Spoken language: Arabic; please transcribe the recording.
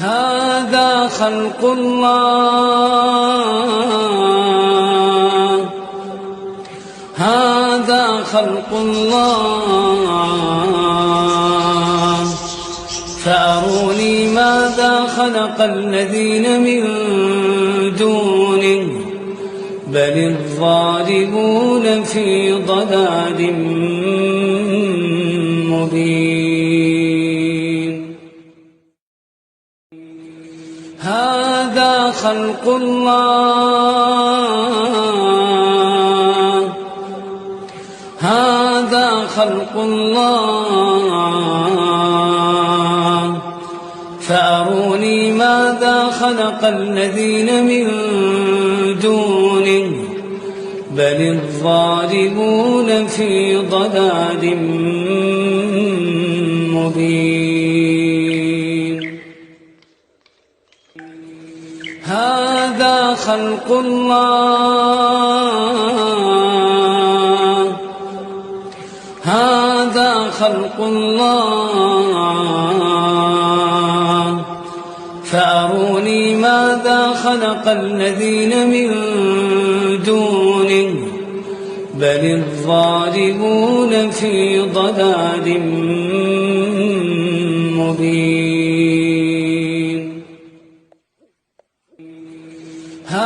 هذا خلق الله، هذا خلق الله، فأروني ماذا خلق الذين من دونه، بل الظالمون في ضلال مبين. هذا خلق الله، هذا خلق الله، فأروني ماذا خلق الذين من دونه، بل الظالمون في ضلال مبين. هذا خلق الله، هذا خلق الله، فأروني ماذا خلق الذين من دونه، بل الظالمون في ضلال مبين.